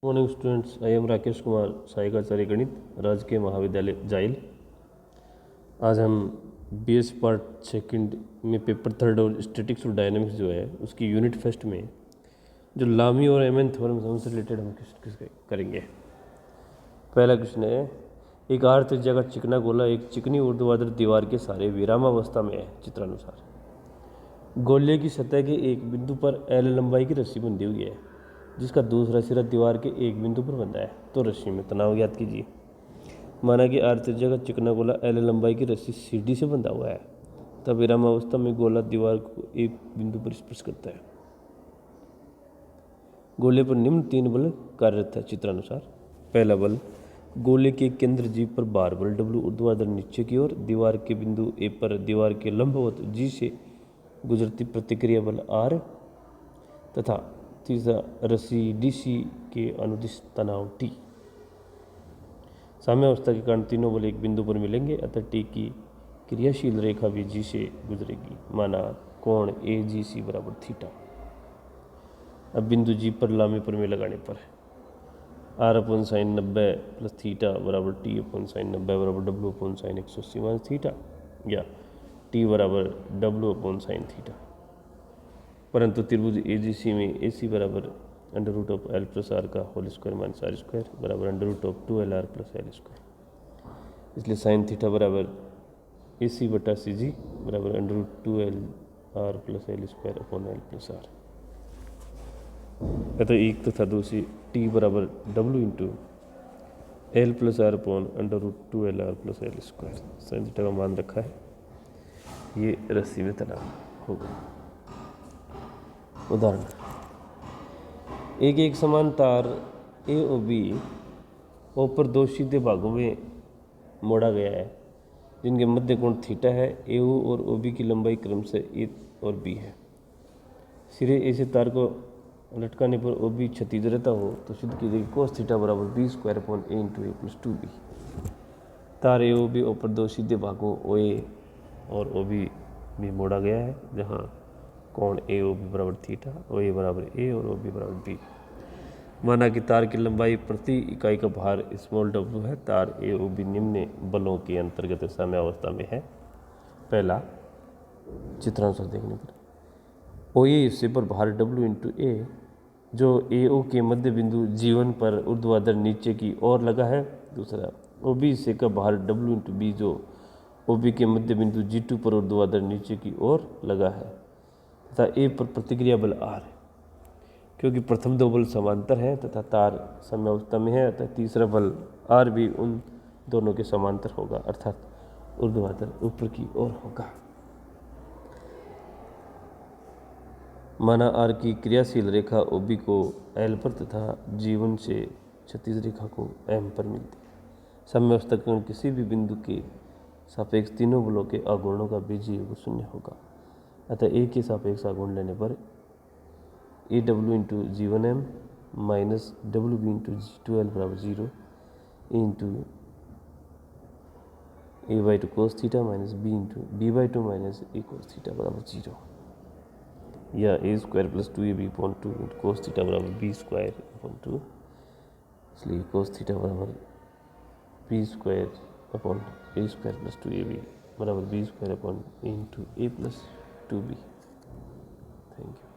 Morning students, I am Rakesh Kumar, सहायकाचार्य गणित, राजकीय महाविद्यालय जाइल। आज हम बीएस पार्ट सेकंड में पेपर थर्ड और स्टैटिक्स और डायनामिक्स जो है उसकी यूनिट फर्स्ट में जो लामी और एमएन थ्योरम से रिलेटेड हम किस करेंगे। पहला क्वेश्चन है, एक आर त्रिज्या का चिकना गोला एक चिकनी ऊर्ध्वाधर दीवार के सारे विरामावस्था में है। चित्रानुसार गोले की सतह के एक बिंदु पर एल लंबाई की रस्सी बंधी हुई है जिसका दूसरा सिरा दीवार के एक बिंदु पर बंधा है, तो रस्सी में तनाव ज्ञात कीजिए। माना कि आर त्रिज्या का चिकना गोला एल लंबाई की रस्सी सीडी से बंधा हुआ है, तब विरामावस्था में गोला दीवार को एक बिंदु पर स्पर्श करता है। गोले पर निम्न तीन बल कार्यरत है। चित्रानुसार पहला बल, गोले के केंद्र जी पर भार बल डब्ल्यू ऊर्ध्वाधर नीचे की ओर दीवार के बिंदु ए पर दीवार के लंबवत जी से गुजरती प्रतिक्रिया बल आर, तथा तीसरा रस्सी डीसी के अनुदिश तनाव टी। साम्यावस्था के कारण तीनों बल एक बिंदु पर मिलेंगे, अतः टी की क्रियाशील रेखा भी जी से गुजरेगी। माना कोण ए जी सी बराबर थीटा। अब बिंदु जी पर लामे पर में लगाने पर R upon sine 90 plus theta बराबर टी अपन साइन 90 बराबर W upon sine 180 minus theta, या टी बराबर डब्ल्यू अपन साइन थीटा। परंतु त्रिभुज ए जी सी में ए सी बराबर under root of L plus R का whole square minus R square बराबर under root of 2LR plus L square. इसलिए sine theta बराबर ए सी बटा C G बराबर under root 2LR plus L square upon L plus R. अतः एक तथा दूसरी टी बराबर W into L plus R upon under root 2LR plus L square. Sine theta का मान रखा है, ये रस्सी में तनाव होगा। उदाहरण, एक समान तार ए और बी ओ पर दो सीधे भागों में मोड़ा गया है जिनके मध्य कोण थीटा है। ए और ओ बी की लंबाई क्रमशः ए और बी है। सिरे ए से तार को लटकाने पर ओ बी क्षैतिज रहता हो तो सिद्ध कीजिए कोस थीटा बराबर B square upon A into A plus 2b। तार ए ओ बी ओ पर दो सीधे भागों ओ ए और ओ बी भी मोड़ा गया है जहाँ कोण ए ओ बी बराबर थीटा, ओ ए बराबर ए और ओ बी बराबर बी। माना कि तार की लंबाई प्रति इकाई का भार स्मॉल डब्ल्यू है। तार ए ओ बी निम्न बलों के अंतर्गत साम्यावस्था में है। पहला, चित्रानुसार देखने पर ओ ए हिस्से पर भार डब्ल्यू इंटू ए जो ए ओ के मध्य बिंदु जीवन पर ऊर्ध्वाधर नीचे की ओर लगा है। दूसरा, ओ बी हिस्से का भार डब्ल्यू इंटू बी जो ओ बी के मध्य बिंदु G2 पर ऊर्ध्वाधर नीचे की ओर लगा है, तथा ए पर प्रतिक्रिया बल आर है। क्योंकि प्रथम दो बल समांतर हैं तथा तार साम्यावस्था में है, अतः तीसरा बल आर भी उन दोनों के समांतर होगा, अर्थात ऊर्ध्वाधर ऊपर की ओर होगा। माना आर की क्रियाशील रेखा ओ बी को एल पर तथा G1 से क्षैतिज रेखा को एम पर मिलती है। साम्यावस्था के कारण किसी भी बिंदु के सापेक्ष तीनों बलों के आघूर्णों का बीजीय योग 0 होगा। अतः ए के सापेक्ष आघूर्ण लेने पर A W into G1M minus W B into G2L बराबर 0, A into A by two cos theta minus B into B by two minus A cos theta बराबर 0, या A square plus 2ab upon 2 into cos theta बराबर B square upon 2। इसलिए cos theta बराबर B square upon A square plus 2ab बराबर B square upon A into A plus 2b। Thank you.